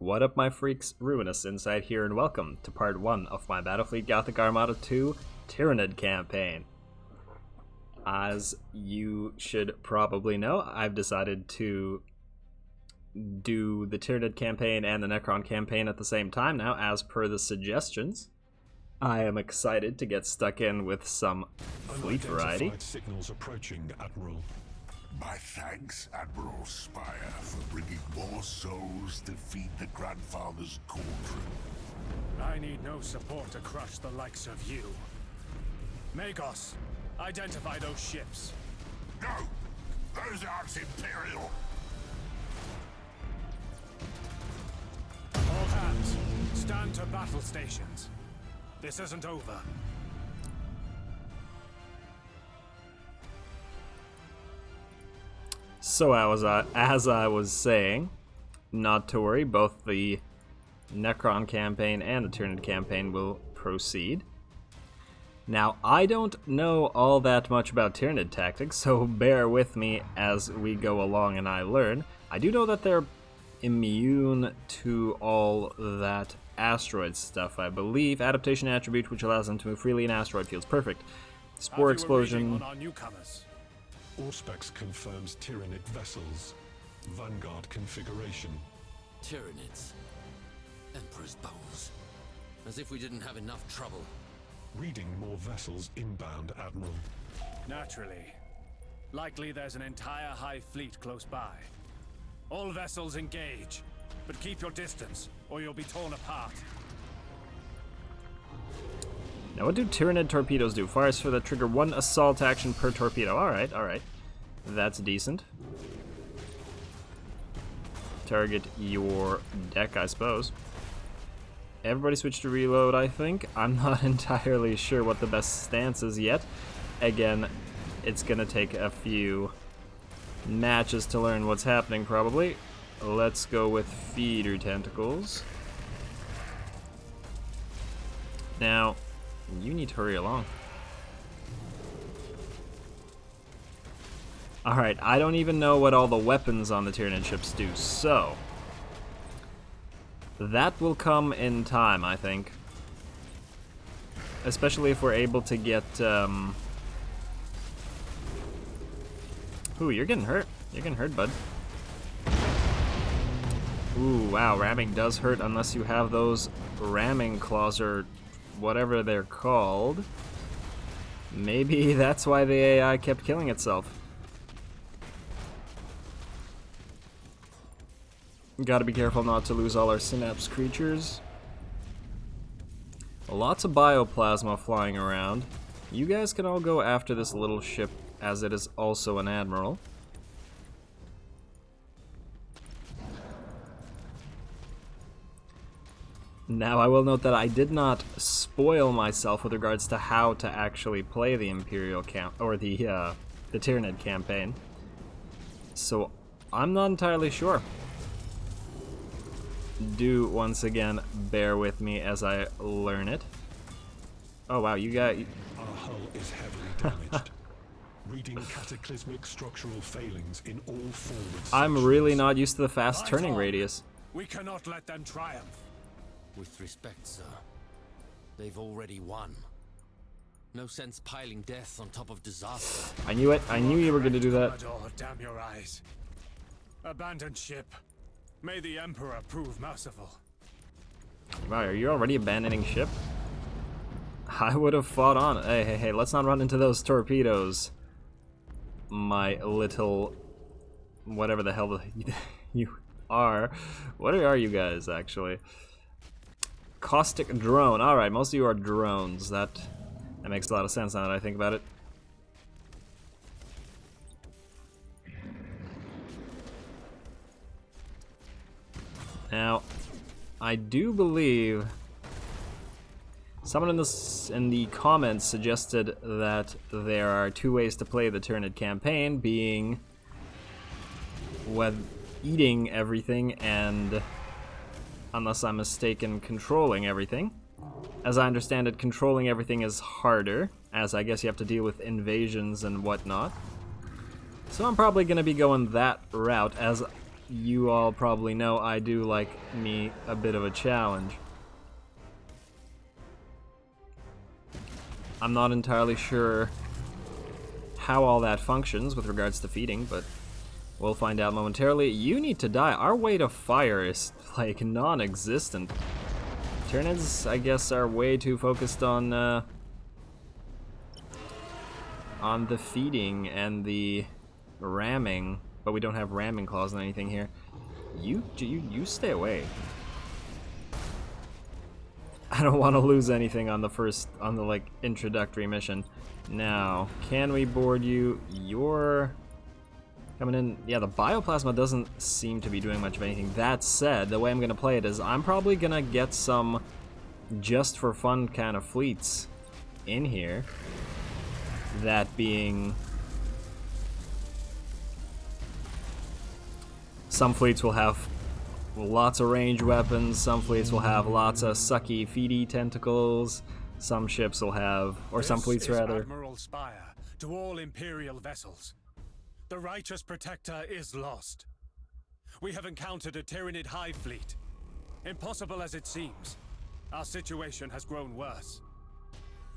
What up, my freaks? RuinousInsight here, and welcome to part 1 of my Battlefleet Gothic Armada 2 Tyranid campaign. As you should probably know, I've decided to do the Tyranid campaign and the Necron campaign at the same time now, as per the suggestions. I am excited to get stuck in with some fleet variety. Signals approaching, Admiral. My thanks, Admiral Spire, for bringing more souls to feed the Grandfather's cauldron. I need no support to crush the likes of you. Magos, identify those ships. No! Those aren't Imperial! All hands, stand to battle stations. This isn't over. So as I was saying, not to worry, both the Necron campaign and the Tyranid campaign will proceed. Now, I don't know all that much about Tyranid tactics, so bear with me as we go along and I learn. I do know that they're immune to all that asteroid stuff, I believe. Adaptation attribute, which allows them to move freely in asteroid fields. Perfect. Spore explosion. On our newcomers. Auspex confirms Tyranid vessels. Vanguard configuration. Tyranids. Emperor's bones. As if we didn't have enough trouble. Reading more vessels inbound, Admiral. Naturally. Likely there's an entire high fleet close by. All vessels engage, but keep your distance, or you'll be torn apart. Now, what do Tyranid torpedoes do? Fires for the trigger 1 assault action per torpedo. Alright, alright. That's decent. Target your deck, I suppose. Everybody switch to reload, I think. I'm not entirely sure what the best stance is yet. Again, it's gonna take a few matches to learn what's happening, probably. Let's go with feeder tentacles. Now, you need to hurry along. Alright, I don't even know what all the weapons on the Tyranid ships do, so that will come in time, I think. Especially if we're able to get, Ooh, you're getting hurt. You're getting hurt, bud. Ooh, wow, ramming does hurt unless you have those ramming claws or whatever they're called. Maybe that's why the AI kept killing itself. Gotta be careful not to lose all our synapse creatures. Lots of bioplasma flying around. You guys can all go after this little ship, as it is also an admiral. Now, I will note that I did not spoil myself with regards to how to actually play the Imperial camp or the Tyranid campaign, so I'm not entirely sure. Do once again bear with me as I learn it. Oh wow, you got. Our hull is heavily damaged. Reading cataclysmic structural failings in all forward sections. I'm really not used to the fast turning on. radius. We cannot let them triumph. With respect, sir. They've already won. No sense piling death on top of disaster. I knew it. I knew you were going to do that. Commodore, damn your eyes. Abandoned ship. May the Emperor prove merciful. Wow, are you already abandoning ship? I would have fought on. Hey, let's not run into those torpedoes. My little... whatever the hell you are. What are you guys, actually? Caustic drone. Alright, most of you are drones. That makes a lot of sense now that I think about it. Now, I do believe someone in the comments suggested that there are 2 ways to play the Tyranid campaign, being with eating everything and, unless I'm mistaken, controlling everything. As I understand it, controlling everything is harder, as I guess you have to deal with invasions and whatnot. So I'm probably going to be going that route, as you all probably know, I do like me a bit of a challenge. I'm not entirely sure how all that functions with regards to feeding, but we'll find out momentarily. You need to die. Our way to fire is, like, non-existent. Tyranids, I guess, are way too focused on the feeding and the ramming, but we don't have ramming claws on anything here. You stay away. I don't want to lose anything on the like introductory mission. Now, can we board you? You're coming in. Yeah, the bioplasma doesn't seem to be doing much of anything. That said, the way I'm gonna play it is I'm probably gonna get some just for fun kind of fleets in here. That being, some fleets will have lots of ranged weapons, some fleets will have lots of sucky, feedy tentacles, some ships will have, or some fleets rather. Admiral Spire to all Imperial vessels. The righteous protector is lost. We have encountered a Tyranid hive fleet. Impossible as it seems, our situation has grown worse.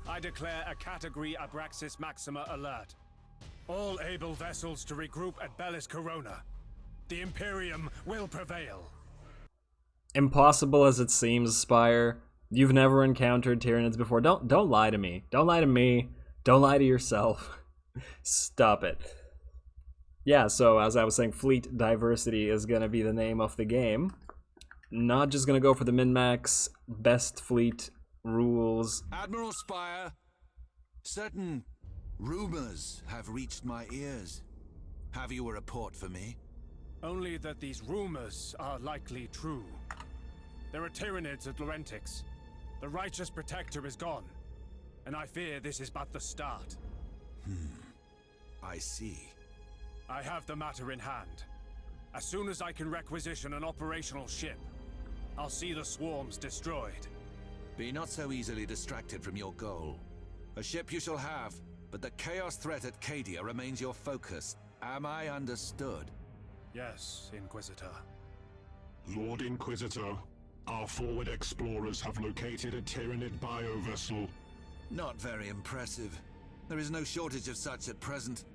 I declare a Category Abraxas Maxima alert. All able vessels to regroup at Bellis Corona. The Imperium will prevail. Impossible as it seems, Spire. You've never encountered Tyranids before. Don't lie to me. Don't lie to me. Don't lie to yourself. Stop it. Yeah, so as I was saying, fleet diversity is gonna be the name of the game. Not just gonna go for the min-max best fleet rules. Admiral Spire, certain rumors have reached my ears. Have you a report for me? Only that these rumors are likely true. There are Tyranids at Laurentix. The righteous protector is gone, and I fear this is but the start. I see. I have the matter in hand. As soon as I can requisition an operational ship, I'll see the swarms destroyed. Be not so easily distracted from your goal. A ship you shall have, but the chaos threat at Cadia remains your focus. Am I understood? Yes, Inquisitor. Lord Inquisitor, our forward explorers have located a Tyranid bio-vessel. Not very impressive. There is no shortage of such at present.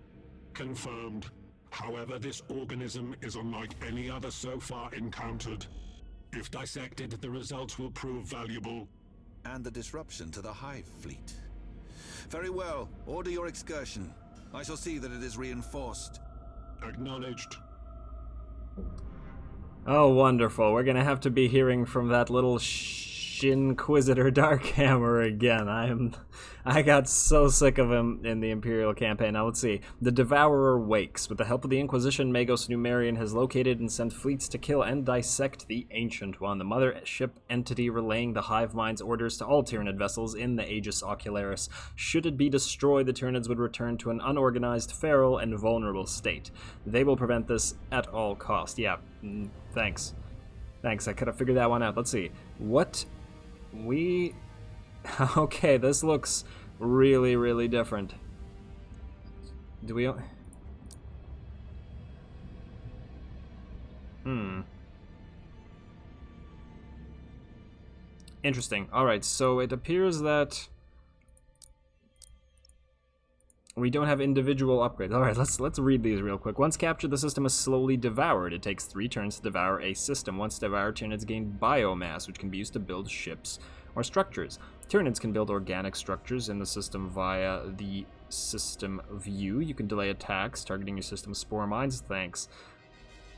Confirmed. However, this organism is unlike any other so far encountered. If dissected, the results will prove valuable. And the disruption to the hive fleet. Very well. Order your excursion. I shall see that it is reinforced. Acknowledged. Oh, wonderful. We're gonna have to be hearing from that little Inquisitor Darkhammer again. I got so sick of him in the Imperial campaign. Now let's see. The Devourer wakes. With the help of the Inquisition, Magos Numerian has located and sent fleets to kill and dissect the Ancient One, the mothership entity relaying the hive mind's orders to all Tyranid vessels in the Aegis Ocularis. Should it be destroyed, the Tyranids would return to an unorganized, feral, and vulnerable state. They will prevent this at all cost. Yeah, thanks. Thanks, I could have figured that one out. Let's see. What we... Okay, this looks really, really different. Do we... Interesting. Alright, so it appears that we don't have individual upgrades. Alright, let's read these real quick. Once captured, the system is slowly devoured. It takes 3 turns to devour a system. Once devoured, Tyranids gain biomass, which can be used to build ships or structures. Tyranids can build organic structures in the system via the system view. You can delay attacks, targeting your system's spore mines. Thanks.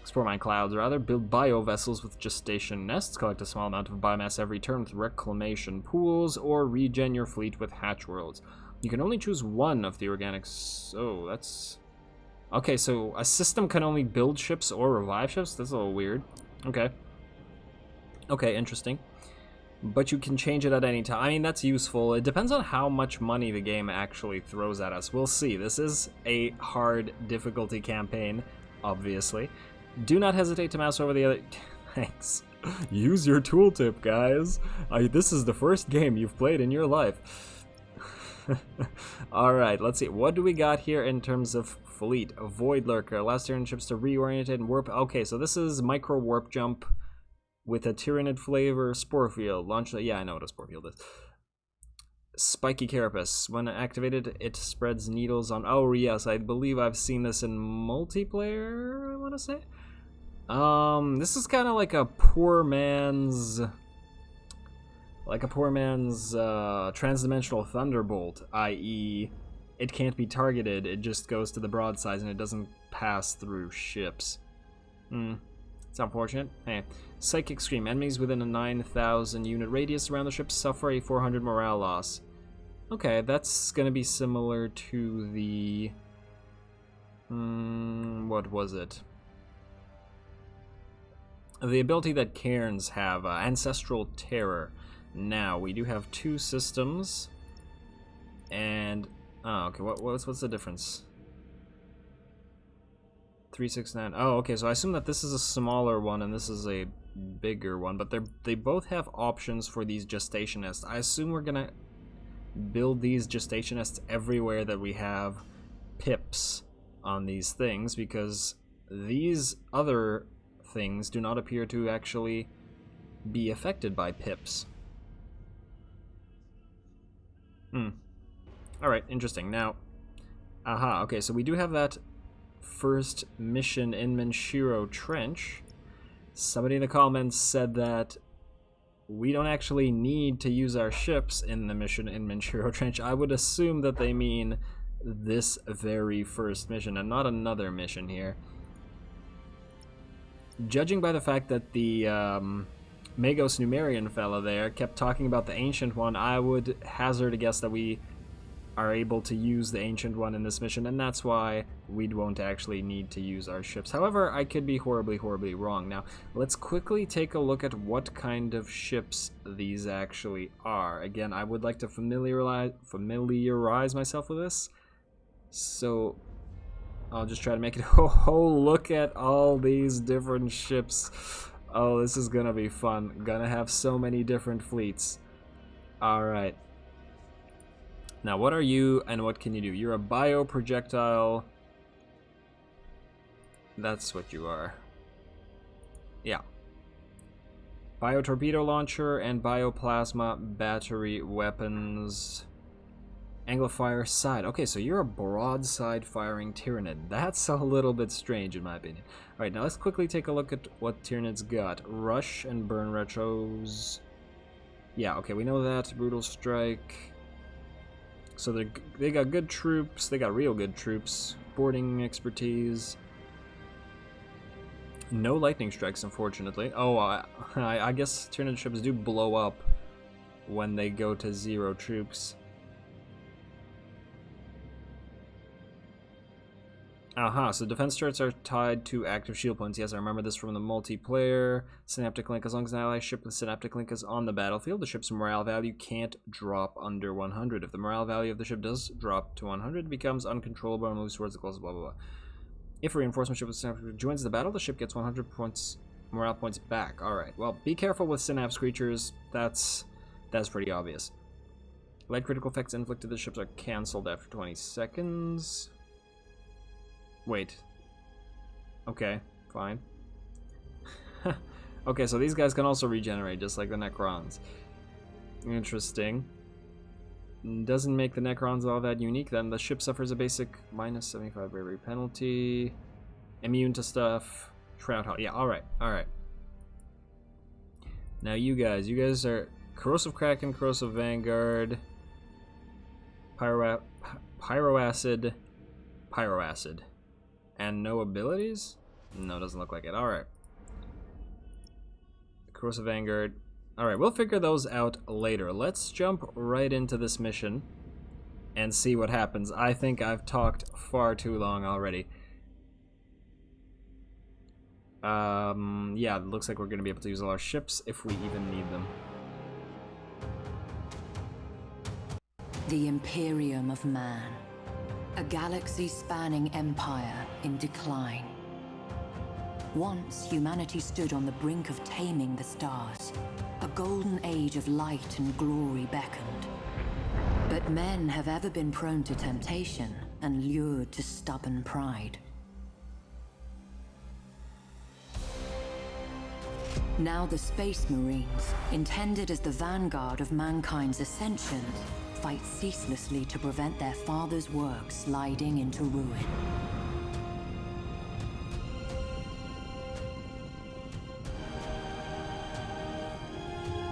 Spore mine clouds, rather. Build bio-vessels with gestation nests. Collect a small amount of biomass every turn with reclamation pools, or regen your fleet with hatch worlds. You can only choose one of the organics. Oh, that's... Okay, so a system can only build ships or revive ships? That's a little weird. Okay. Okay, interesting. But you can change it at any time. I mean, that's useful. It depends on how much money the game actually throws at us. We'll see. This is a hard difficulty campaign, obviously. Do not hesitate to mouse over the other... Thanks. Use your tooltip, guys. This is the first game you've played in your life. Alright, let's see. What do we got here in terms of fleet. A Void Lurker allows Tyranid ships to reorientate and warp. Okay, so this is micro warp jump with a Tyranid flavor spore field. Launch. Yeah, I know what a spore field is. Spiky Carapace. When activated, it spreads needles on. Oh yes, I believe I've seen this in multiplayer. I want to say. This is kind of like a poor man's. Transdimensional Thunderbolt, i.e., it can't be targeted, it just goes to the broadsides and it doesn't pass through ships. It's unfortunate. Hey. Psychic Scream. Enemies within a 9,000 unit radius around the ship suffer a 400 morale loss. Okay, that's gonna be similar to the... what was it? The ability that Cairns have, Ancestral Terror. Now, we do have 2 systems, and, oh, okay, what's the difference? 369, oh, okay, so I assume that this is a smaller one and this is a bigger one, but they both have options for these Gestationists. I assume we're gonna build these Gestationists everywhere that we have pips on these things, because these other things do not appear to actually be affected by pips. Alright, interesting. Now, okay, so we do have that first mission in Menshiro Trench. Somebody in the comments said that we don't actually need to use our ships in the mission in Menshiro Trench. I would assume that they mean this very first mission and not another mission here. Judging by the fact that the Magos Numerian fella there kept talking about the Ancient One, I would hazard a guess that we are able to use the Ancient One in this mission, and that's why we won't actually need to use our ships. However, I could be horribly, horribly wrong. Now, let's quickly take a look at what kind of ships these actually are. Again, I would like to familiarize myself with this, so I'll just try to make it. Oh, look at all these different ships. Oh, this is gonna be fun. Gonna have so many different fleets. Alright. Now, what are you and what can you do? You're a bio-projectile. That's what you are. Yeah. Bio-torpedo launcher and bioplasma battery weapons. Angle-fire side. Okay, so you're a broadside-firing Tyranid. That's a little bit strange, in my opinion. Alright, now let's quickly take a look at what Tyranid's got. Rush and burn retros. Yeah, okay, we know that. Brutal strike. So they got good troops. They got real good troops. Boarding expertise. No lightning strikes, unfortunately. Oh, I guess Tyranid ships do blow up when they go to 0 troops. So defense turrets are tied to active shield points. Yes, I remember this from the multiplayer. Synaptic link. As long as an ally ship with synaptic link is on the battlefield, the ship's morale value can't drop under 100. If the morale value of the ship does drop to 100, it becomes uncontrollable and moves towards the closest, blah, blah, blah. If a reinforcement ship with synaptic joins the battle, the ship gets 100 points, morale points back. Alright, well, be careful with synapse creatures. That's pretty obvious. Light critical effects inflicted to the ships are cancelled after 20 seconds. Wait. Okay, fine. Okay, so these guys can also regenerate, just like the Necrons. Interesting. Doesn't make the Necrons all that unique, then. The ship suffers a basic minus 75 bravery penalty. Immune to stuff. Shroud Hall. Yeah, alright, alright. Now you guys are Corrosive Kraken, Corrosive Vanguard, Pyroacid. And no abilities? No, doesn't look like it. Alright. Corrosive Vanguard. Alright, we'll figure those out later. Let's jump right into this mission and see what happens. I think I've talked far too long already. Yeah, it looks like we're going to be able to use all our ships if we even need them. The Imperium of Man. A galaxy-spanning empire in decline. Once, humanity stood on the brink of taming the stars. A golden age of light and glory beckoned. But men have ever been prone to temptation, and lured to stubborn pride. Now the Space Marines, intended as the vanguard of mankind's ascension, fight ceaselessly to prevent their father's work sliding into ruin.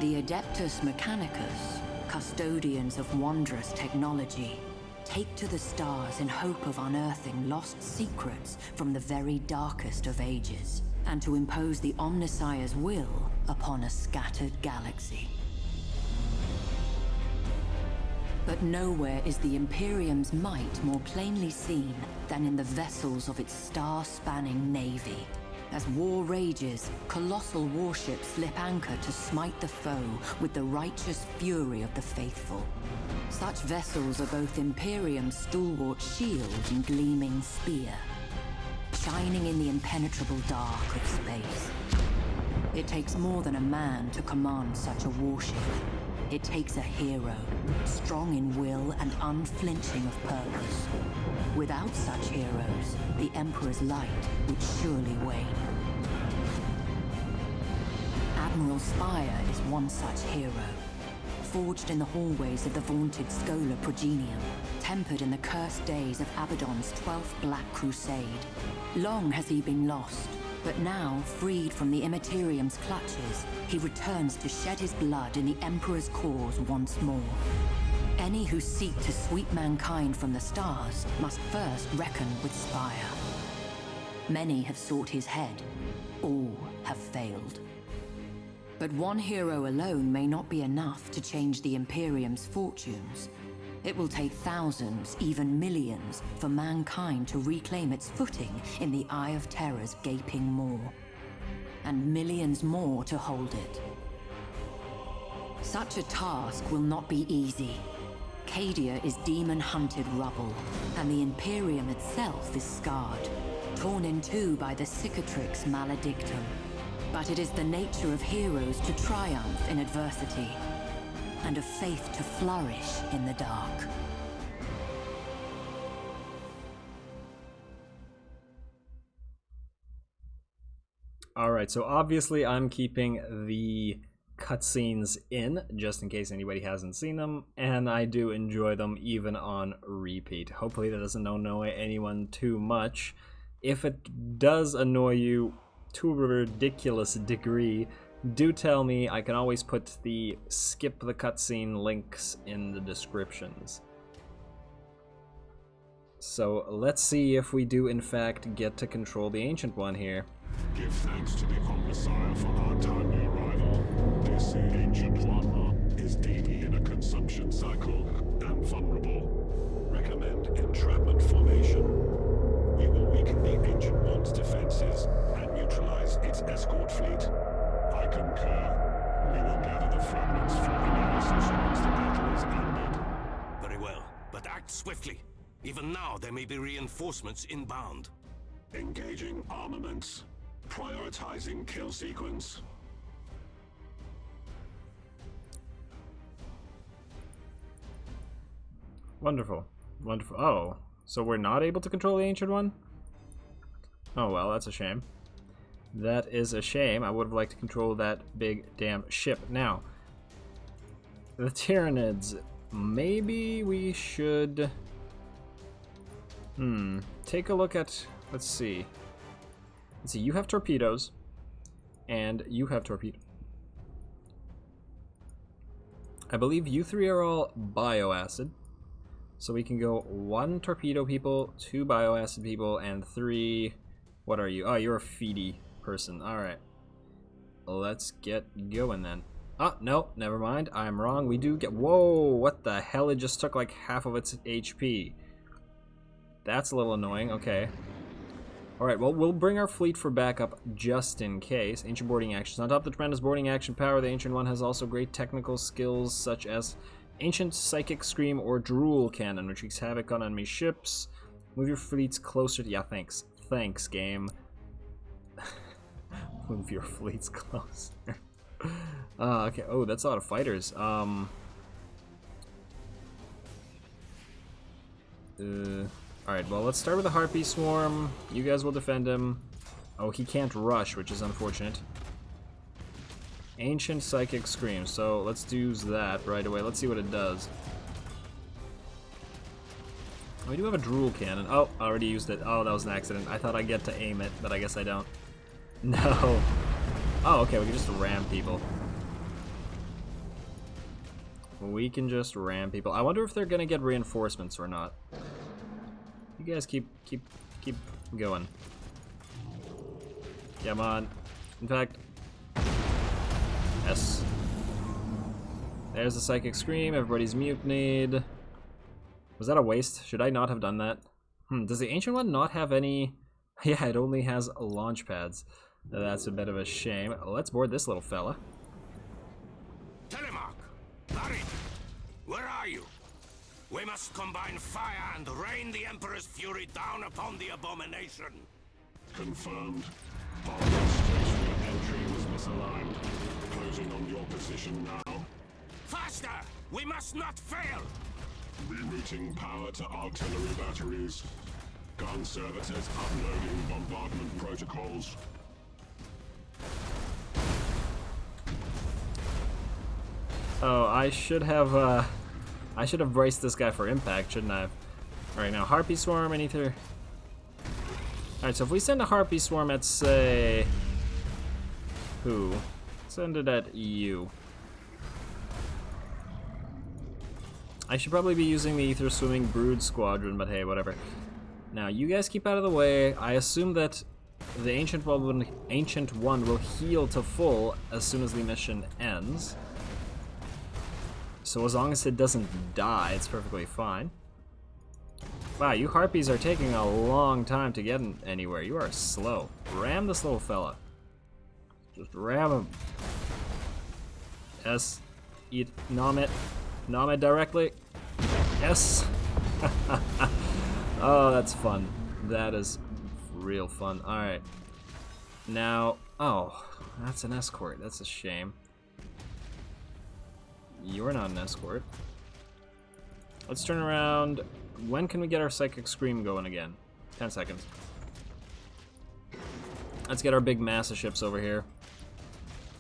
The Adeptus Mechanicus, custodians of wondrous technology, take to the stars in hope of unearthing lost secrets from the very darkest of ages, and to impose the Omnissiah's will upon a scattered galaxy. But nowhere is the Imperium's might more plainly seen than in the vessels of its star-spanning navy. As war rages, colossal warships slip anchor to smite the foe with the righteous fury of the faithful. Such vessels are both Imperium's stalwart shield and gleaming spear, shining in the impenetrable dark of space. It takes more than a man to command such a warship. It takes a hero, strong in will and unflinching of purpose. Without such heroes, the Emperor's light would surely wane. Admiral Spire is one such hero, forged in the hallways of the vaunted Schola Progenium, tempered in the cursed days of Abaddon's 12th Black Crusade. Long has he been lost, but now, freed from the Immaterium's clutches, he returns to shed his blood in the Emperor's cause once more. Any who seek to sweep mankind from the stars must first reckon with Spire. Many have sought his head, all have failed. But one hero alone may not be enough to change the Imperium's fortunes. It will take thousands, even millions, for mankind to reclaim its footing in the Eye of Terror's gaping maw. And millions more to hold it. Such a task will not be easy. Cadia is demon-hunted rubble, and the Imperium itself is scarred, torn in two by the cicatrix maledictum. But it is the nature of heroes to triumph in adversity, and of faith to flourish in the dark. Alright, so obviously I'm keeping the cutscenes in, just in case anybody hasn't seen them, and I do enjoy them even on repeat. Hopefully that doesn't annoy anyone too much. If it does annoy you to a ridiculous degree, do tell me. I can always put the skip the cutscene links in the descriptions. So let's see if we do in fact get to control the Ancient One here. Give thanks to the Omnissiah for our timely arrival. This Ancient One is daily in a consumption cycle and vulnerable. Recommend entrapment formation. We will weaken the Ancient One's defenses and neutralize its escort fleet. I concur. We will gather the fragments for analysis once the battle is ended. Very well, but act swiftly. Even now, there may be reinforcements inbound. Engaging armaments. Prioritizing kill sequence. Wonderful. Wonderful. Oh, so we're not able to control the Ancient One? Oh well, that's a shame. That is a shame. I would have liked to control that big damn ship. Now, the Tyranids. Maybe we should... take a look at... Let's see. Let's see, you have torpedoes. And you have torpedoes. I believe you three are all bioacid. So we can go 1 torpedo people, 2 bioacid people, and 3... What are you? Oh, you're a feedy person. Alright. Let's get going then. Ah, no, never mind. I'm wrong. We do get... Whoa, what the hell? It just took like half of its HP. That's a little annoying. Okay. Alright, well, we'll bring our fleet for backup just in case. Ancient boarding actions. On top of the tremendous boarding action power, the Ancient One has also great technical skills such as Ancient Psychic Scream or Drool Cannon, which wreaks havoc on enemy ships. Move your fleets closer to... Yeah, thanks. Thanks, game. Move your fleets closer. Okay. Oh, that's a lot of fighters. Are Alright, well, let's start with the Harpy Swarm. You guys will defend him. Oh, he can't rush, which is unfortunate. Ancient Psychic Scream, so let's use that right away. Let's see what it does. We do have a Drool Cannon. Oh, I already used it. Oh, that was an accident. I thought I'd get to aim it, but I guess I don't. No. Oh, okay, we can just ram people. We can just ram people. I wonder if they're gonna get reinforcements or not. You guys keep going. Come on. In fact, yes. There's the Psychic Scream. Everybody's mutinied. Was that a waste? Should I not have done that? Does the Ancient One not have any? Yeah, it only has launch pads. That's a bit of a shame. Let's board this little fella. Telemark! Larry! Where are you? We must combine fire and rain the Emperor's fury down upon the abomination. Confirmed. Our station entry was misaligned. Closing on your position now. Faster! We must not fail! Rerouting power to artillery batteries. Gun services uploading bombardment protocols. Oh, I should have braced this guy for impact, shouldn't I have? Alright, now Harpy Swarm and Ether. Alright, so if we send a Harpy Swarm at, say... Who? Send it at you. I should probably be using the Ether Swimming Brood Squadron, but hey, whatever. Now, you guys keep out of the way. I assume that the Ancient One will heal to full as soon as the mission ends. So as long as it doesn't die, it's perfectly fine. Wow, you Harpies are taking a long time to get anywhere. You are slow. Ram this little fella. Just ram him. Yes. Eat. Nom it. Nom it directly. Yes. Oh, that's fun. That is real fun. Alright. Now, oh, that's an escort. That's a shame. You're not an escort. Let's turn around. When can we get our Psychic Scream going again? 10 seconds. Let's get our big mass of ships over here.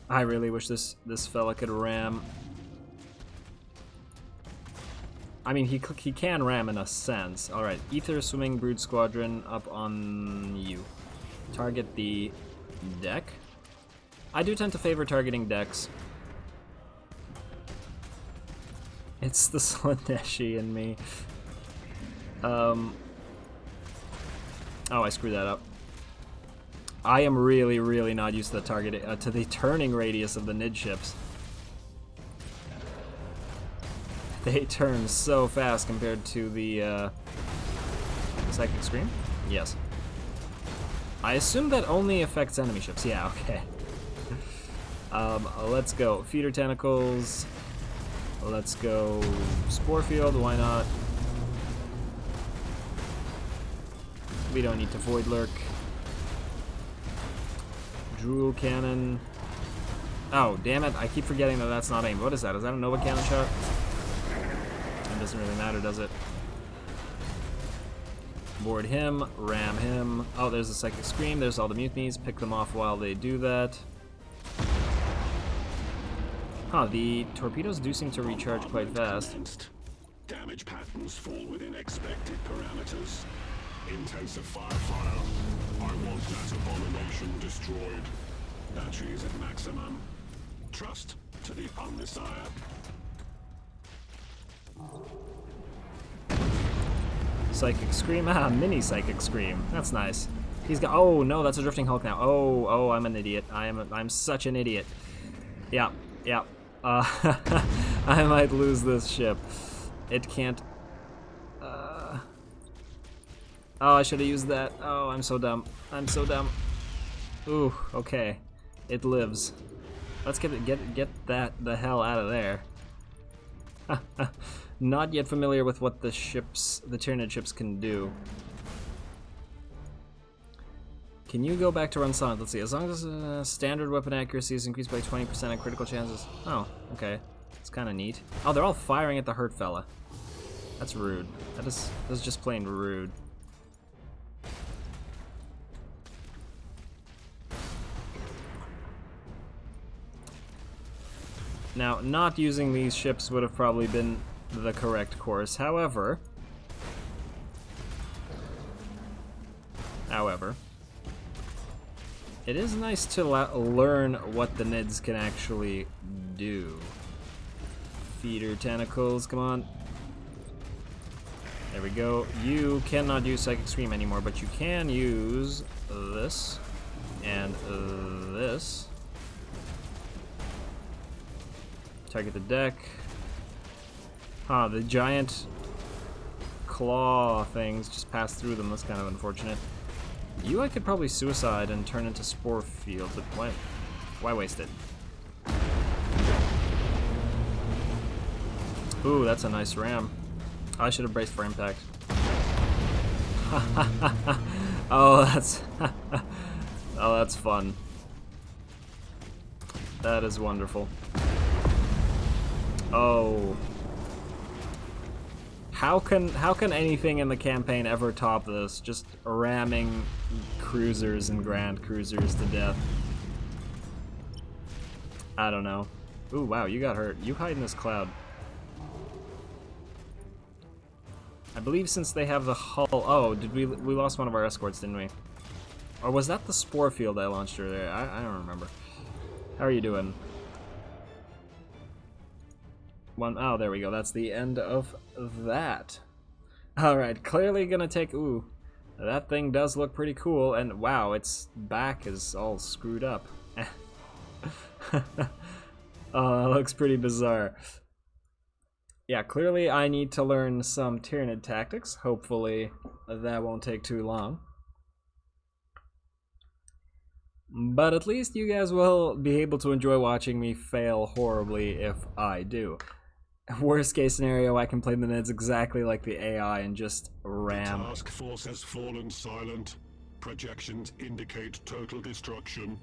I really wish this fella could ram. I mean, he can ram in a sense. Alright, Ether Swimming Brood Squadron up on you. Target the deck. I do tend to favor targeting decks. It's the Slaneshi in me. Oh, I screwed that up. I am really not used to the target to the turning radius of the Nid ships. They turn so fast compared to the Psychic Scream. Yes. I assume that only affects enemy ships. Yeah. Okay. Let's go. Feeder Tentacles. Let's go Spore Field, why not? We don't need to Void Lurk. Drool Cannon. Oh, damn it, I keep forgetting that that's not aimed. What is that? Is that a Nova Cannon shot? It doesn't really matter, does it? Board him, ram him. Oh, there's the Psychic Scream, there's all the mutinies. Pick them off while they do that. Huh, the torpedoes do seem to recharge quite fast. Damage patterns fall within expected parameters. Intensive fire. I want that abomination destroyed. Batteries at maximum. Trust to the Omnissiah. Psychic Scream, mini Psychic Scream. That's nice. He's got. Oh no, that's a Drifting Hulk now. Oh, I'm an idiot. I'm such an idiot. Yeah. I might lose this ship. It can't. Oh, I should have used that. Oh, I'm so dumb. Ooh, okay. It lives. Let's get that the hell out of there. Not yet familiar with what the Tyranid ships can do. Can you go back to run Sonic? Let's see. As long as standard weapon accuracy is increased by 20% and critical chances. Oh, okay. It's kind of neat. Oh, they're all firing at the hurt fella. That's rude. That is just plain rude. Now, not using these ships would have probably been the correct course. However, it is nice to learn what the Nids can actually do. Feeder tentacles, come on. There we go. You cannot use Psychic Scream anymore, but you can use this and this. Target the deck. Huh, the giant claw things just pass through them. That's kind of unfortunate. You I could probably suicide and turn into Spore Field, but why waste it? Ooh, that's a nice ram. I should have braced for impact. Oh, that's oh, that's fun. That is wonderful. Oh. How can anything in the campaign ever top this? Just ramming cruisers and grand cruisers to death. I don't know. Ooh, wow, you got hurt. You hide in this cloud. I believe since they have the hull... Oh, did we lost one of our escorts, didn't we? Or was that the Spore Field I launched earlier? I don't remember. How are you doing? Oh, there we go. That's the end of that. Alright, clearly gonna take... Ooh, that thing does look pretty cool. And wow, its back is all screwed up. Oh, that looks pretty bizarre. Yeah, clearly I need to learn some Tyranid tactics. Hopefully that won't take too long. But at least you guys will be able to enjoy watching me fail horribly if I do. Worst case scenario, I can play the Nids exactly like the AI and just ram. The task force has fallen silent. Projections indicate total destruction.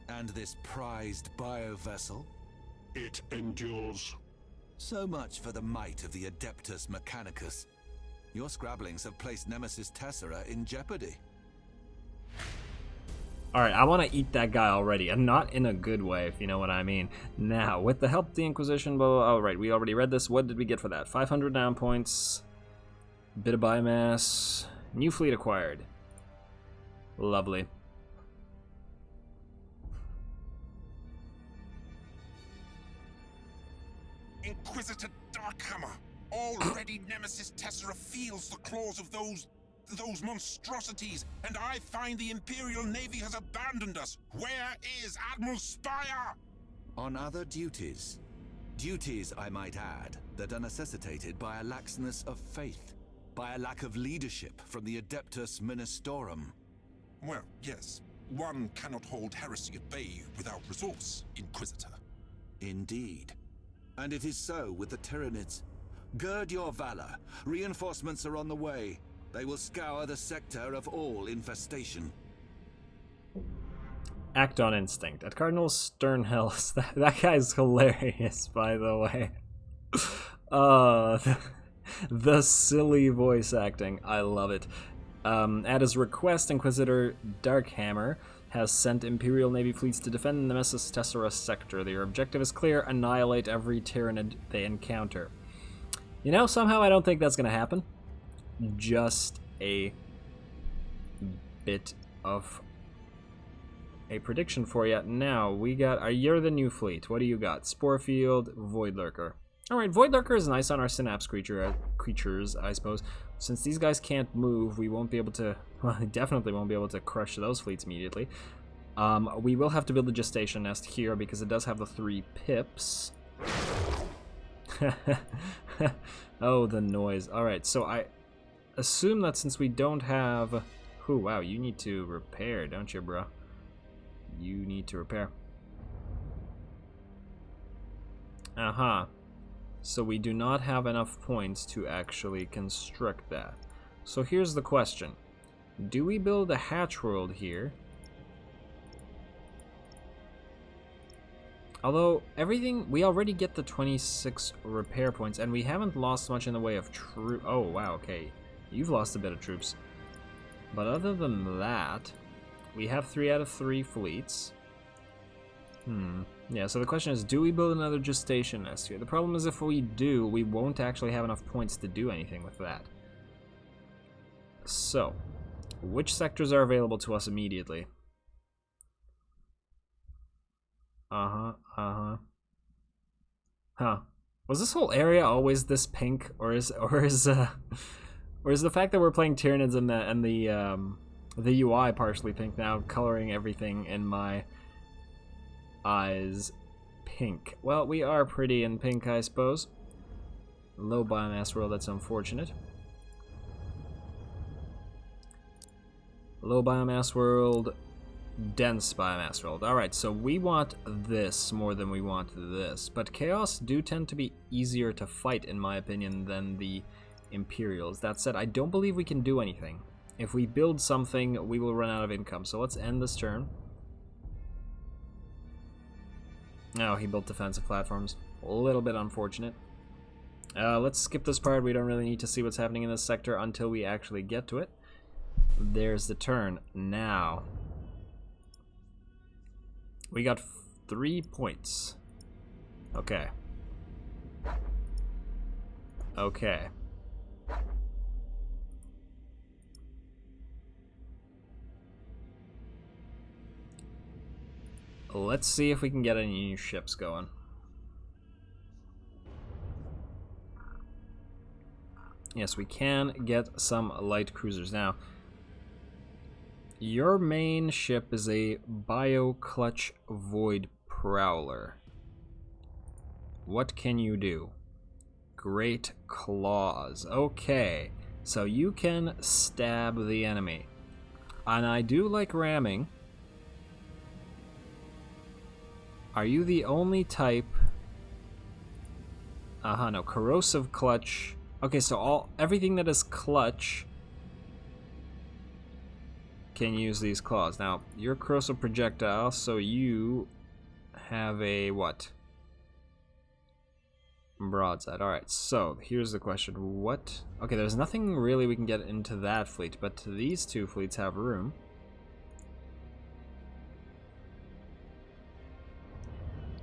And this prized bio-vessel? It endures. So much for the might of the Adeptus Mechanicus. Your scrabblings have placed Nemesis Tessera in jeopardy. Alright, I want to eat that guy already, and not in a good way, if you know what I mean. Now, with the help of the Inquisition, alright, we already read this. What did we get for that? 500 down points, bit of biomass, new fleet acquired. Lovely. Inquisitor Darkhammer! Already Nemesis Tessera feels the claws of those monstrosities, and I find the Imperial Navy has abandoned us. Where is Admiral Spire? On other duties. Duties, I might add, that are necessitated by a laxness of faith, by a lack of leadership from the Adeptus Ministorum. Well, yes. One cannot hold heresy at bay without resource, Inquisitor. Indeed. And it is so with the Tyranids. Gird your valor. Reinforcements are on the way. They will scour the sector of all infestation. Act on instinct. At Cardinal Sternhel's. That guy's hilarious, by the way. The silly voice acting. I love it. At his request, Inquisitor Darkhammer has sent Imperial Navy fleets to defend the Nemesis Tessera sector. Their objective is clear: annihilate every Tyranid they encounter. You know, somehow I don't think that's going to happen. Just a bit of a prediction for you. Now, we got... You're the new fleet. What do you got? Spore Field, Void Lurker. Alright, Void Lurker is nice on our Synapse creatures, I suppose. Since these guys can't move, we won't be able to... Well, definitely won't be able to crush those fleets immediately. We will have to build a gestation nest here because it does have the 3 pips. Oh, the noise. Alright, so I assume that since we don't have... Ooh, wow, you need to repair, don't you, bro? You need to repair. Uh-huh. So we do not have enough points to actually construct that. So here's the question. Do we build a hatch world here? Although, everything... We already get the 26 repair points, and we haven't lost much in the way of troops. Oh, wow, okay. You've lost a bit of troops. But other than that, we have 3 out of 3 fleets. Yeah, so the question is, do we build another gestation nest here? The problem is if we do, we won't actually have enough points to do anything with that. So, which sectors are available to us immediately? Huh. Was this whole area always this pink, or is the fact that we're playing Tyranids and the UI partially pink now, coloring everything in my eyes pink? Well, we are pretty in pink, I suppose. Low biomass world, that's unfortunate. Low biomass world, dense biomass world. Alright, so we want this more than we want this. But Chaos do tend to be easier to fight, in my opinion, than the Imperials. That said, I don't believe we can do anything. If we build something, we will run out of income. So let's end this turn. No, he built defensive platforms. A little bit unfortunate. Let's skip this part. We don't really need to see what's happening in this sector until we actually get to it. There's the turn. Now, we got 3 points. Okay. Okay. Let's see if we can get any new ships going. Yes, we can get some light cruisers. Now, your main ship is a Bio-Clutch Void Prowler. What can you do? Great Claws. Okay, so you can stab the enemy. And I do like ramming. Are you the only type? No, Corrosive Clutch. Okay, so everything that is clutch can use these claws. Now, you're corrosive projectile, so you have a what? Broadside. Alright, so here's the question. What? Okay, there's nothing really we can get into that fleet, but these two fleets have room.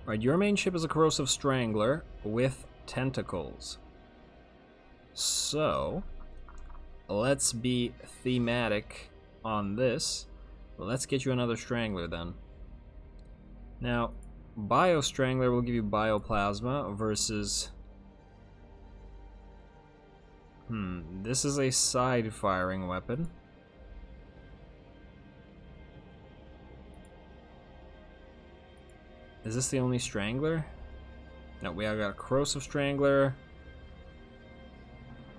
Alright, your main ship is a Corrosive Strangler with tentacles. So, let's be thematic on this. Let's get you another Strangler then. Now, Bio Strangler will give you Bioplasma versus... this is a side-firing weapon. Is this the only Strangler? No, we have got a Corrosive Strangler.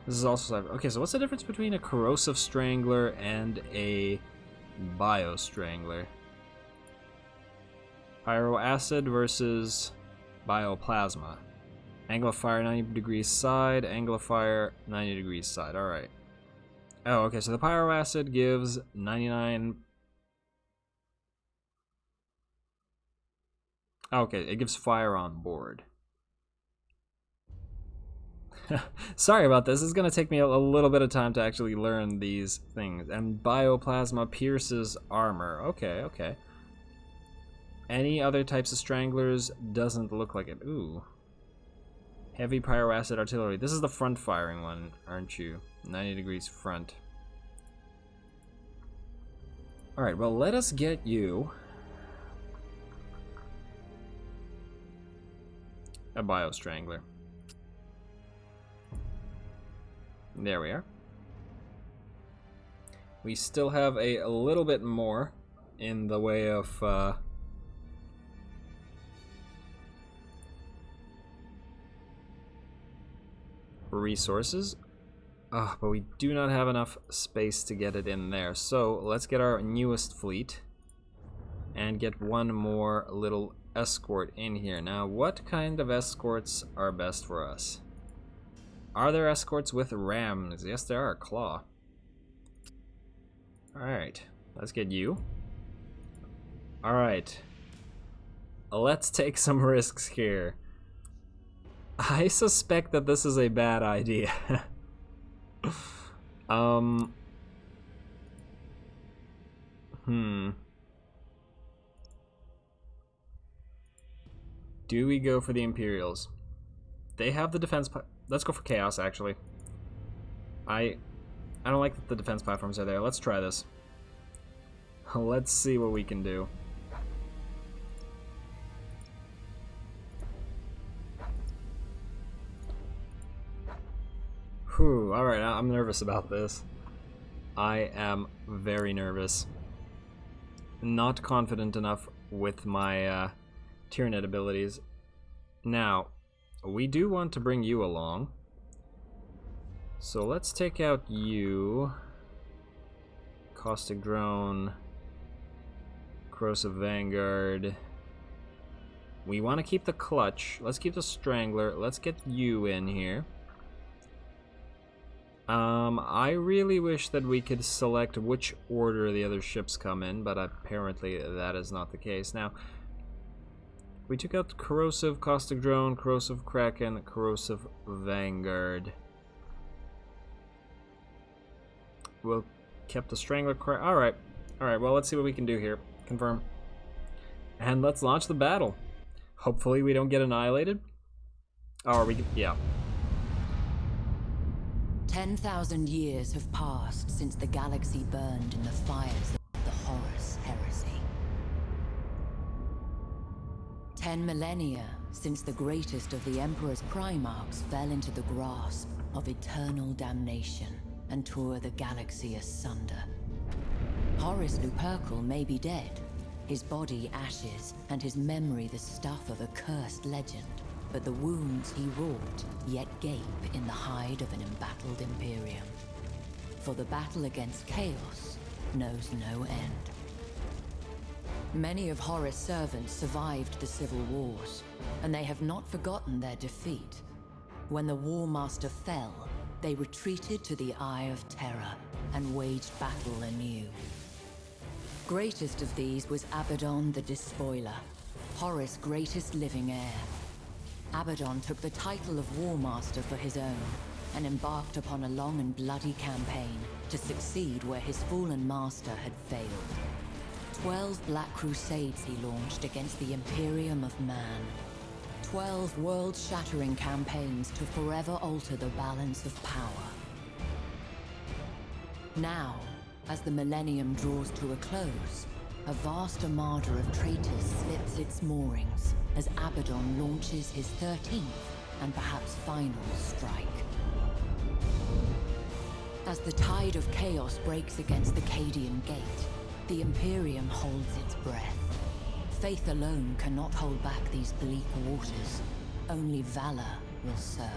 This is also... Okay, so what's the difference between a Corrosive Strangler and a Bio Strangler? Pyroacid versus Bioplasma. Angle of fire 90 degrees side, angle of fire 90 degrees side. Alright. Oh, okay, so the Pyroacid gives 99... Okay, it gives fire on board. Sorry about this. It's going to take me a little bit of time to actually learn these things. And Bioplasma pierces armor. Okay, okay. Any other types of Stranglers doesn't look like it. Ooh. Heavy Pyroacid Artillery. This is the front firing one, aren't you? 90 degrees front. Alright, well, let us get you a Bio Strangler. There we are. We still have a little bit more in the way of resources, but we do not have enough space to get it in there. So let's get our newest fleet and get one more little escort in here. Now, what kind of escorts are best for us? Are there escorts with rams? Yes, there are. Claw. Alright, let's get you. Alright. Let's take some risks here. I suspect that this is a bad idea. Do we go for the Imperials? They have the defense... Let's go for Chaos, actually. I don't like that the defense platforms are there. Let's try this. Let's see what we can do. Whew, alright, I'm nervous about this. I am very nervous. Not confident enough with my Tyranid abilities. Now, we do want to bring you along. So let's take out you. Caustic Drone. Corrosive Vanguard. We want to keep the Clutch. Let's keep the Strangler. Let's get you in here. I really wish that we could select which order the other ships come in, but apparently that is not the case. Now, we took out Corrosive Caustic Drone, Corrosive Kraken, Corrosive Vanguard. We'll kept the Strangler. Alright, well, let's see what we can do here. Confirm. And let's launch the battle. Hopefully we don't get annihilated. Or we can, yeah. 10,000 years have passed since the galaxy burned in the fires of the Horus heresy. 10 millennia since the greatest of the Emperor's Primarchs fell into the grasp of eternal damnation and tore the galaxy asunder. Horus Lupercal may be dead, his body ashes, and his memory the stuff of a cursed legend. But the wounds he wrought yet gape in the hide of an embattled Imperium. For the battle against Chaos knows no end. Many of Horus' servants survived the civil wars, and they have not forgotten their defeat. When the War Master fell, they retreated to the Eye of Terror and waged battle anew. Greatest of these was Abaddon the Despoiler, Horus' greatest living heir. Abaddon took the title of War Master for his own, and embarked upon a long and bloody campaign to succeed where his fallen master had failed. 12 Black Crusades he launched against the Imperium of Man. 12 world-shattering campaigns to forever alter the balance of power. Now, as the millennium draws to a close, a vast armada of traitors slips its moorings as Abaddon launches his 13th and perhaps final strike. As the tide of chaos breaks against the Cadian Gate, the Imperium holds its breath. Faith alone cannot hold back these bleak waters. Only valor will serve.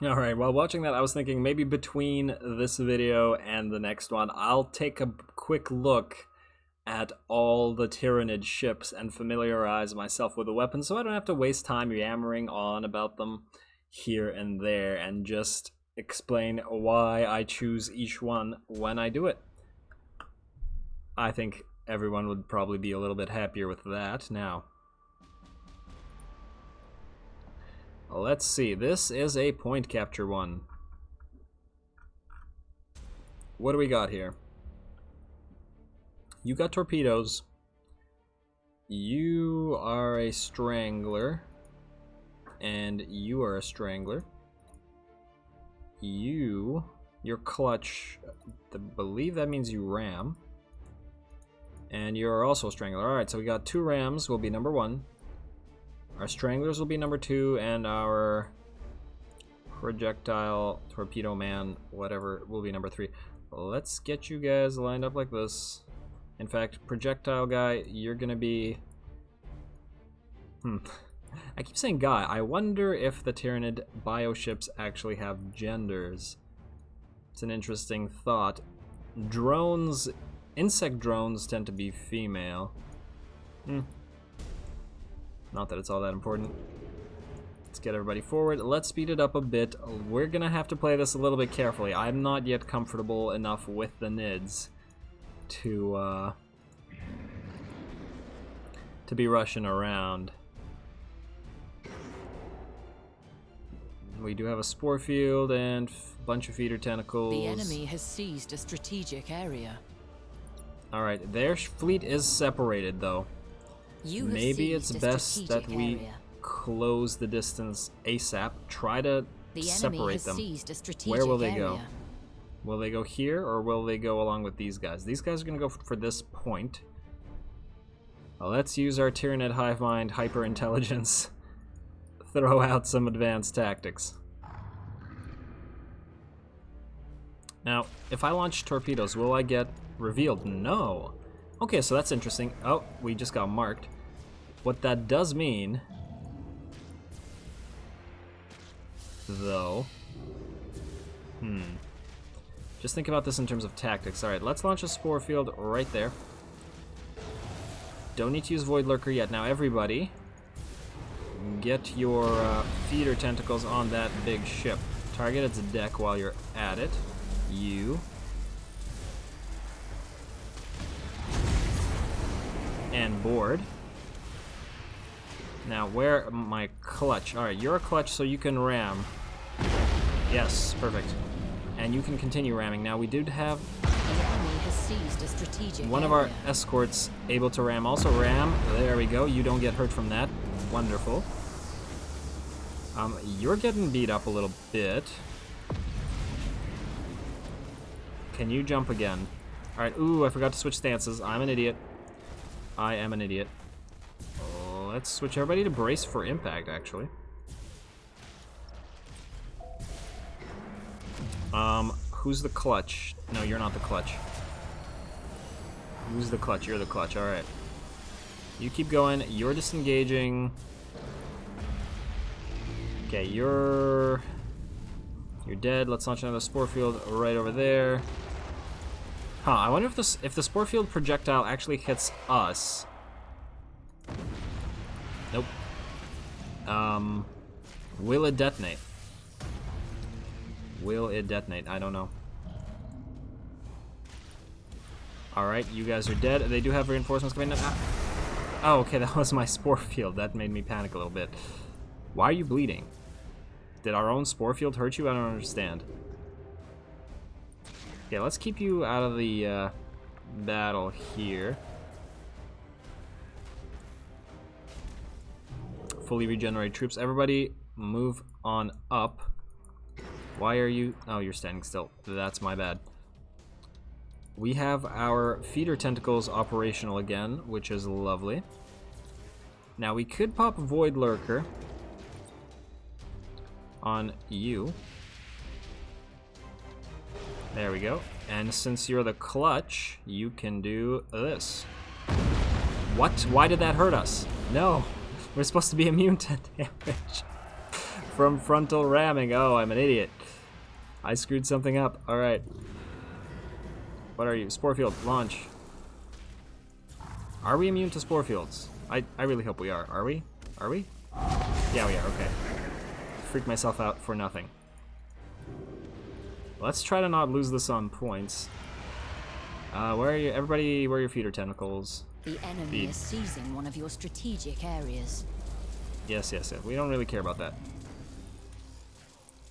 Alright, while watching that, I was thinking maybe between this video and the next one, I'll take a quick look at all the Tyranid ships and familiarize myself with the weapons so I don't have to waste time yammering on about them here and there and just explain why I choose each one when I do it. I think everyone would probably be a little bit happier with that. Now, let's see. This is a point capture one. What do we got here? You got torpedoes. You are a strangler. And you are a strangler. Your clutch, I believe that means you ram. And you're also a strangler. Alright, so we got 2 rams will be number 1. Our stranglers will be number 2, and our projectile torpedo man, whatever, will be number 3. Let's get you guys lined up like this. In fact, projectile guy, you're gonna be... I keep saying guy. I wonder if the Tyranid bioships actually have genders. It's an interesting thought. Drones, insect drones tend to be female. Not that it's all that important. Let's get everybody forward. Let's speed it up a bit. We're gonna have to play this a little bit carefully. I'm not yet comfortable enough with the NIDs to be rushing around. We do have a spore field and a bunch of feeder tentacles. The enemy has seized a strategic area. Alright, their fleet is separated though. Maybe it's best that we close the distance ASAP. Try to separate them. Where will they go? Will they go here or will they go along with these guys? These guys are going to go for this point. Let's use our Tyranid hive mind hyper intelligence. Throw out some advanced tactics. Now, if I launch torpedoes, will I get revealed? No. Okay, so that's interesting. Oh, we just got marked. What that does mean, though, just think about this in terms of tactics. Alright, let's launch a spore field right there. Don't need to use Void Lurker yet. Now everybody, get your feeder tentacles on that big ship. Target its deck while you're at it. You. And board. Now where my clutch? Alright, you're a clutch so you can ram. Yes, perfect. And you can continue ramming. Now we did have one of our escorts able to ram. Also ram. There we go. You don't get hurt from that. Wonderful. You're getting beat up a little bit. Can you jump again? Alright, ooh, I forgot to switch stances. I'm an idiot. I am an idiot. Let's switch everybody to brace for impact, actually. Who's the clutch? No, you're not the clutch. Who's the clutch? You're the clutch, alright. You keep going, you're disengaging. Okay, you're dead. Let's launch another spore field right over there. Huh, I wonder if the spore field projectile actually hits us. Nope. Will it detonate? Will it detonate? I don't know. Alright, you guys are dead. They do have reinforcements coming in. Oh, okay, that was my spore field. That made me panic a little bit. Why are you bleeding? Did our own spore field hurt you? I don't understand. Yeah, let's keep you out of the battle here. Fully regenerate troops. Everybody move on up. Why are you... Oh, you're standing still. That's my bad. We have our feeder tentacles operational again, which is lovely. Now we could pop Void Lurker on you. There we go. And since you're the clutch, you can do this. What? Why did that hurt us? No. We're supposed to be immune to damage from frontal ramming. Oh, I'm an idiot. I screwed something up. Alright. What are you? Spore field, launch. Are we immune to spore fields? I really hope we are. Are we? Are we? Yeah, we are. Okay. Freaked myself out for nothing. Let's try to not lose this on points. Where are you? Everybody, where are your feeder tentacles? The enemy is seizing one of your strategic areas. Yes, yes, yes. We don't really care about that.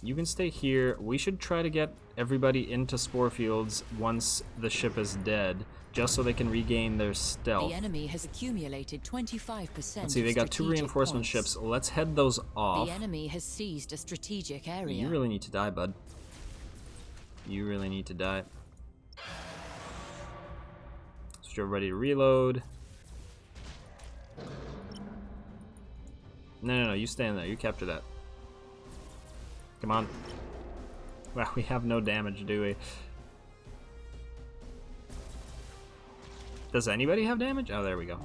You can stay here. We should try to get everybody into spore fields once the ship is dead, just so they can regain their stealth. The enemy has accumulated 25%. Let's see, they got 2 reinforcement points. ships. Let's head those off. The enemy has seized a strategic area. You really need to die, bud. You really need to die. So you're ready to reload. No, you stand there. You capture that. Come on. Wow, we have no damage, do we? Does anybody have damage? Oh, there we go.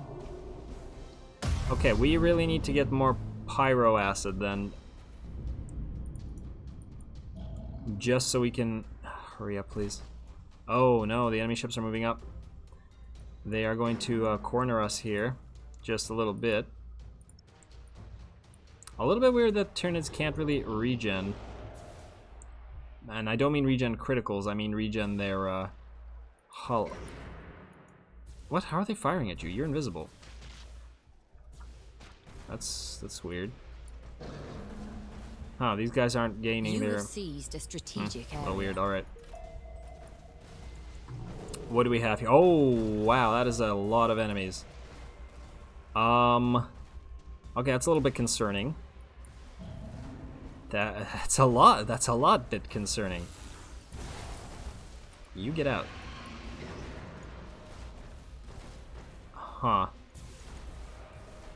Okay, we really need to get more pyro acid then. Just so we can... Hurry up, please. Oh, no, the enemy ships are moving up. They are going to corner us here. Just a little bit. A little bit weird that Tyranids can't really regen. And I don't mean regen criticals, I mean regen their hull. What? How are they firing at you? You're invisible. That's weird. Huh, these guys aren't gaining You their... have seized a strategic A area. little weird, alright. What do we have here? Oh, wow, that is a lot of enemies. Okay, that's a little bit concerning. That's a lot bit concerning. You get out. Huh.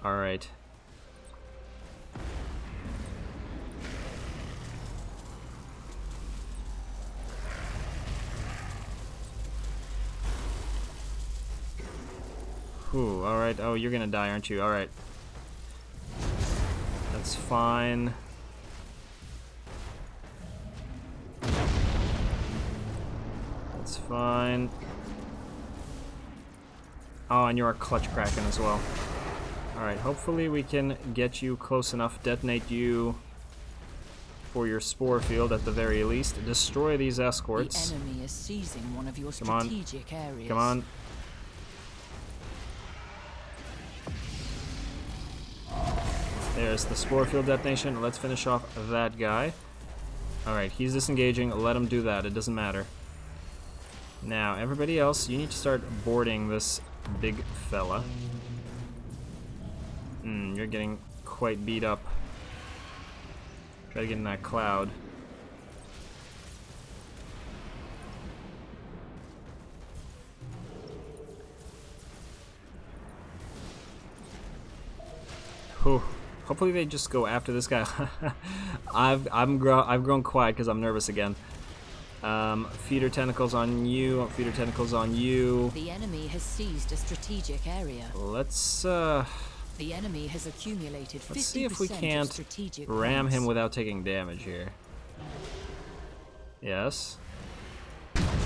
Alright. Whew, alright. Oh, you're gonna die, aren't you? Alright. That's fine. That's fine. Oh, and you're a clutch kraken as well. Alright, hopefully we can get you close enough, detonate you for your spore field at the very least. Destroy these escorts. The enemy is seizing one of your Come on. strategic areas. Come on. There's the spore field detonation. Let's finish off that guy. Alright, he's disengaging. Let him do that. It doesn't matter. Now, everybody else, you need to start boarding this big fella. You're getting quite beat up. Try to get in that cloud. Whew. Hopefully they just go after this guy. I've grown quiet because I'm nervous again. Feeder tentacles on you. Feeder tentacles on you. The enemy has seized a strategic area. Let's The enemy has accumulated 50% see if we can't strategic ram him points. without taking damage here. Yes.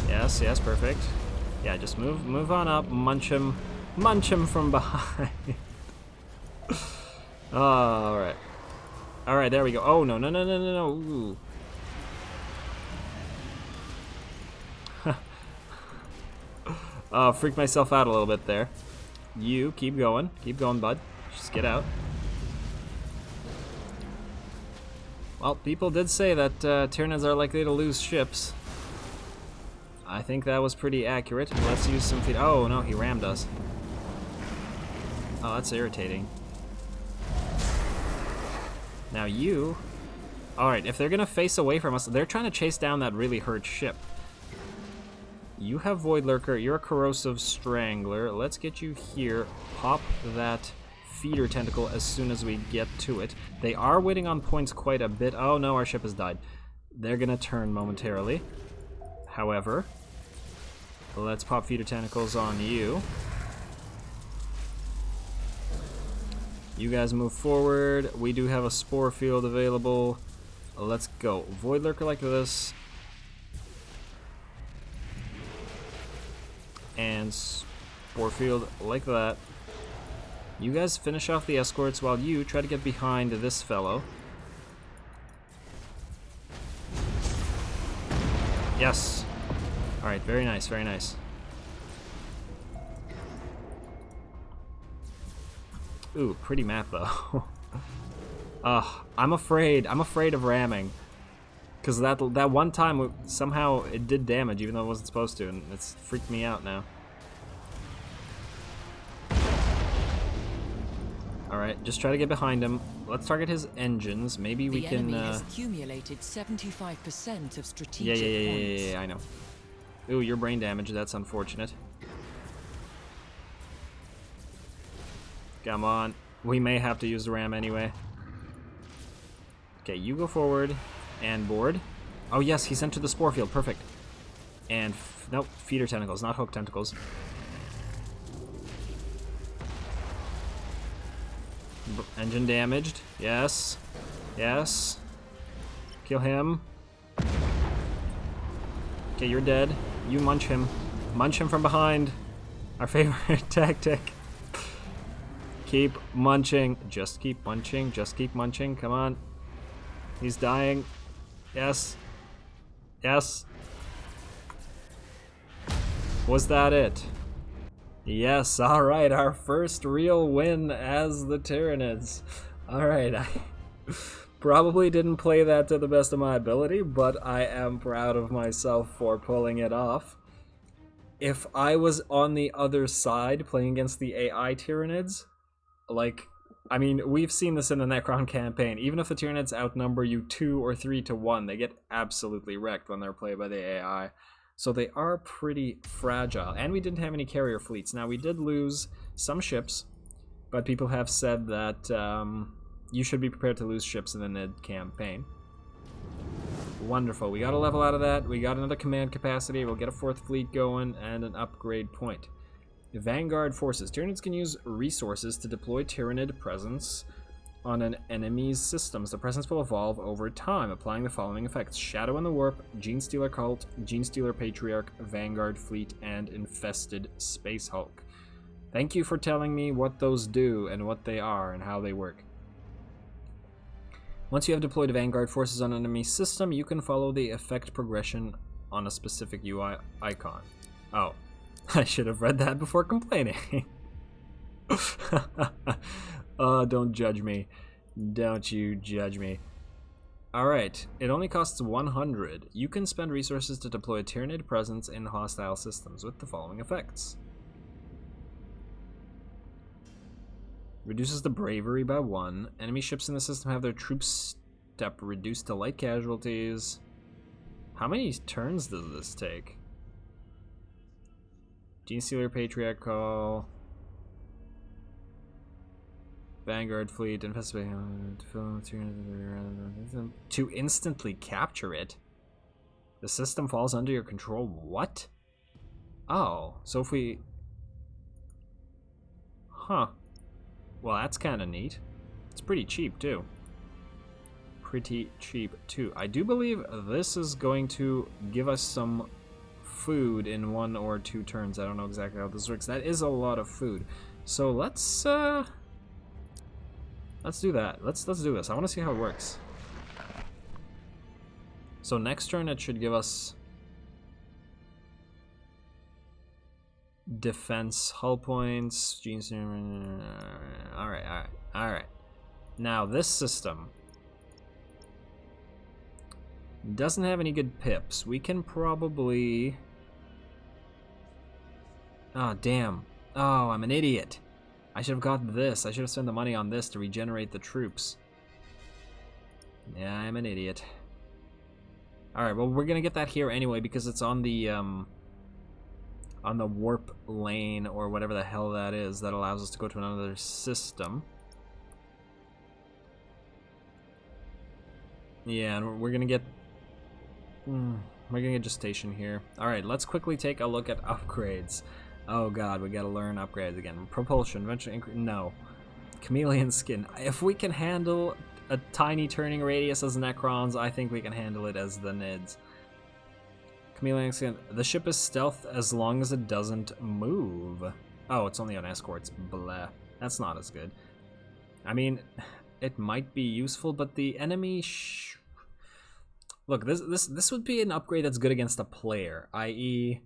Yes, yes, perfect. Yeah, just move on up, munch him from behind. Oh, alright. Alright, there we go. Oh, no. Ooh. Freaked myself out a little bit there. You, keep going, bud. Just get out. Well, people did say that Tyranids are likely to lose ships. I think that was pretty accurate. Let's use some feed. Oh, no, he rammed us. Oh, that's irritating. Now you... Alright, if they're gonna face away from us, they're trying to chase down that really hurt ship. You have Void Lurker, you're a Corrosive Strangler. Let's get you here. Pop that feeder tentacle as soon as we get to it. They are waiting on points quite a bit. Oh no, our ship has died. They're gonna turn momentarily. However, let's pop feeder tentacles on you. You guys move forward. We do have a spore field available. Let's go. Void Lurker like this. And spore field like that. You guys finish off the escorts while you try to get behind this fellow. Yes. Alright, very nice, very nice. Ooh, pretty map though. I'm afraid of ramming. Because that one time, somehow it did damage even though it wasn't supposed to, and it's freaked me out now. Alright, just try to get behind him. Let's target his engines. Maybe we can... The enemy has accumulated 75% of strategic points. Yeah, I know. Ooh, your brain damage, that's unfortunate. Come on. We may have to use the ram anyway. Okay, you go forward and board. Oh yes, he's entered the spore field, perfect. And, nope, feeder tentacles, not hook tentacles. Engine damaged, yes. Yes. Kill him. Okay, you're dead. You munch him. Munch him from behind. Our favorite tactic. Keep munching. Just keep munching. Just keep munching. Come on. He's dying. Yes. Yes. Was that it? Yes. Alright. Our first real win as the Tyranids. Alright. Probably didn't play that to the best of my ability, but I am proud of myself for pulling it off. If I was on the other side playing against the AI Tyranids, like, I mean, we've seen this in the Necron campaign. Even if the Tyranids outnumber you 2 or 3 to 1, they get absolutely wrecked when they're played by the AI. So they are pretty fragile. And we didn't have any carrier fleets. Now, we did lose some ships, but people have said that you should be prepared to lose ships in the Nid campaign. Wonderful. We got a level out of that. We got another command capacity. We'll get a 4th fleet going and an upgrade point. Vanguard forces. Tyranids can use resources to deploy Tyranid presence on an enemy's systems. The presence will evolve over time, applying the following effects: Shadow in the Warp, Gene Stealer Cult, Gene Stealer Patriarch, Vanguard Fleet, and Infested Space Hulk. Thank you for telling me what those do and what they are and how they work. Once you have deployed Vanguard forces on an enemy system, you can follow the effect progression on a specific UI icon. Oh, I should have read that before complaining. Don't judge me. Don't you judge me. Alright, it only costs 100. You can spend resources to deploy a Tyranid presence in hostile systems with the following effects. Reduces the bravery by 1. Enemy ships in the system have their troop step reduced to light casualties. How many turns does this take? Gene Stealer Patriarch Call. Vanguard Fleet. To instantly capture it. The system falls under your control. What? Oh, so if we... Huh. Well, that's kind of neat. It's pretty cheap, too. Pretty cheap, too. I do believe this is going to give us some food in 1 or 2 turns. I don't know exactly how this works. That is a lot of food. So let's do that. Let's do this. I want to see how it works. So next turn it should give us defense, hull points, genes. Alright. Now this system doesn't have any good pips. We can probably... Oh, damn. Oh, I'm an idiot. I should have got this. I should have spent the money on this to regenerate the troops. Yeah, I'm an idiot. Alright, well, we're gonna get that here anyway because it's on the warp lane or whatever the hell that is that allows us to go to another system. Yeah, and we're gonna get gestation here. Alright, let's quickly take a look at upgrades. Oh god, we gotta learn upgrades again. Propulsion, venture increase. No. Chameleon skin. If we can handle a tiny turning radius as Necrons, I think we can handle it as the Nids. Chameleon skin. The ship is stealth as long as it doesn't move. Oh, it's only on escorts. Blah. That's not as good. I mean, it might be useful, but the enemy... Look, this would be an upgrade that's good against a player, i.e.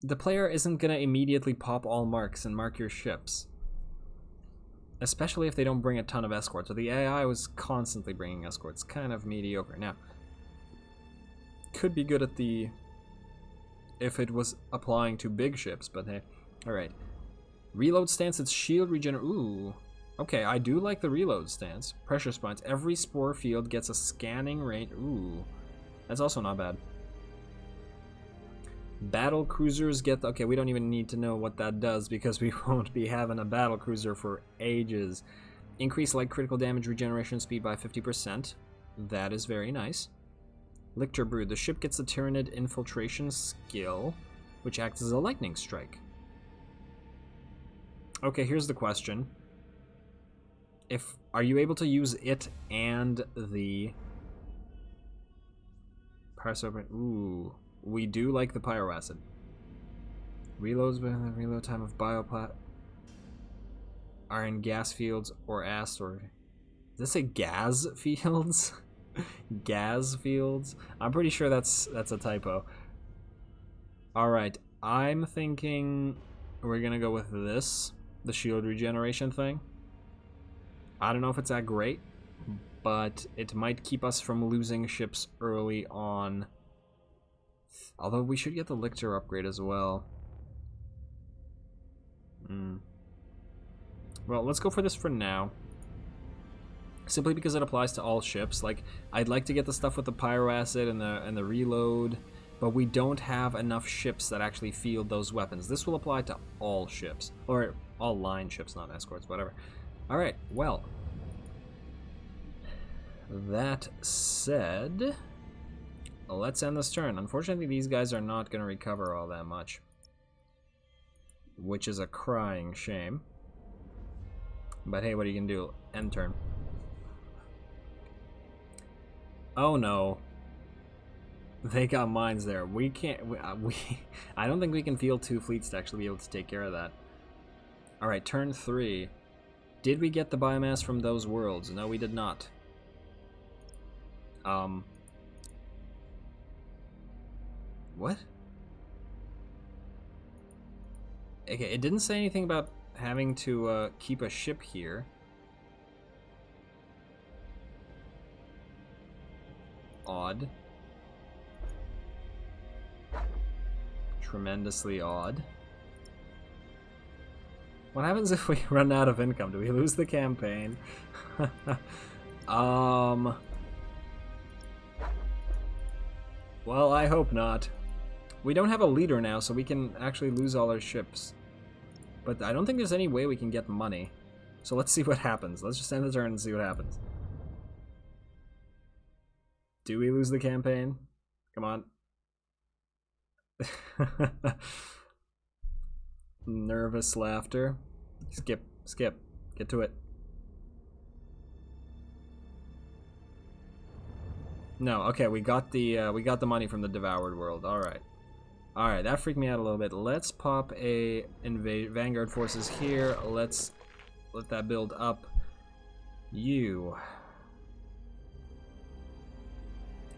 the player isn't going to immediately pop all marks and mark your ships. Especially if they don't bring a ton of escorts. So the AI was constantly bringing escorts. Kind of mediocre. Now, could be good at the... if it was applying to big ships, but hey. Alright. Reload stance, it's shield regener... Ooh. Okay, I do like the reload stance. Pressure spines. Every spore field gets a scanning range. Ooh. That's also not bad. Battle cruisers get... Okay, we don't even need to know what that does because we won't be having a battle cruiser for ages. Increase light critical damage regeneration speed by 50%. That is very nice. Lictor Brood. The ship gets a Tyranid infiltration skill, which acts as a lightning strike. Okay, here's the question. Are you able to use it and the... Ooh. We do like the Pyro Acid. Reloads with the reload time of bioplat are in gas fields or ast or... Does this say gas fields? Gas fields? I'm pretty sure that's a typo. Alright, I'm thinking we're gonna go with this. The shield regeneration thing. I don't know if it's that great, but it might keep us from losing ships early on. Although we should get the Lictor upgrade as well. Well, let's go for this for now. Simply because it applies to all ships. Like, I'd like to get the stuff with the pyroacid and the reload, but we don't have enough ships that actually field those weapons. This will apply to all ships, or all line ships, not escorts, whatever. Alright, well, that said, let's end this turn. Unfortunately, these guys are not going to recover all that much, which is a crying shame. But hey, what are you going to do? End turn. Oh no. They got mines there. We can't... I don't think we can field 2 fleets to actually be able to take care of that. Alright, turn 3. Did we get the biomass from those worlds? No, we did not. What? Okay, it didn't say anything about having to keep a ship here. Odd. Tremendously odd. What happens if we run out of income? Do we lose the campaign? Well, I hope not. We don't have a leader now, so we can actually lose all our ships. But I don't think there's any way we can get money. So let's see what happens. Let's just end the turn and see what happens. Do we lose the campaign? Come on. Nervous laughter. Skip, skip. Get to it. No, okay, we got the money from the devoured world. Alright. Alright, that freaked me out a little bit. Let's pop a Vanguard forces here. Let's let that build up. You.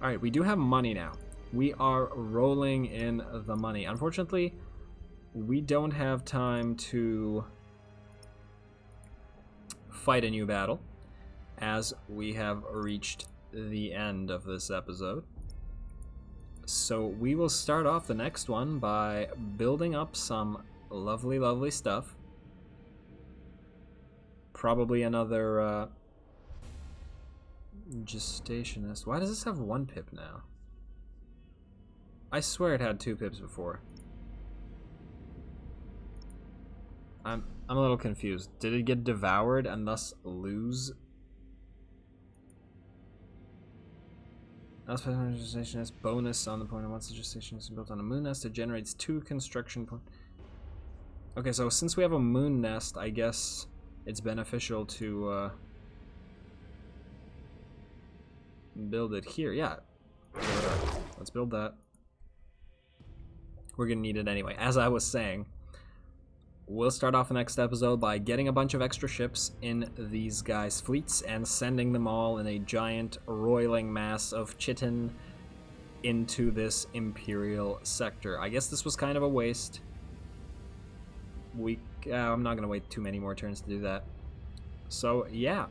Alright, we do have money now. We are rolling in the money. Unfortunately, we don't have time to fight a new battle, as we have reached the end of this episode. So we will start off the next one by building up some lovely, lovely stuff. Probably another Gestationist. Why does this have 1 pip now? I swear it had 2 pips before. I'm a little confused. Did it get devoured and thus lose? That's Gestationist bonus on the point. Once the Gestationist is built on a moon nest, it generates 2 construction points. Okay, so since we have a moon nest, I guess it's beneficial to build it here. Yeah. Let's build that. We're gonna need it anyway. As I was saying, we'll start off the next episode by getting a bunch of extra ships in these guys' fleets and sending them all in a giant roiling mass of chitin into this Imperial sector. I guess this was kind of a waste. I'm not gonna wait too many more turns to do that. So yeah,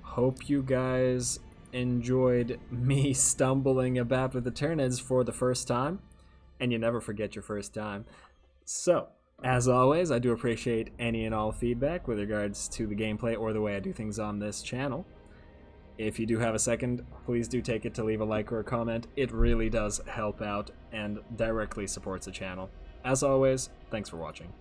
hope you guys enjoyed me stumbling about with the Tyranids for the first time, and you never forget your first time. So as always, I do appreciate any and all feedback with regards to the gameplay or the way I do things on this channel. If you do have a second, please do take it to leave a like or a comment. It really does help out and directly supports the channel. As always, thanks for watching.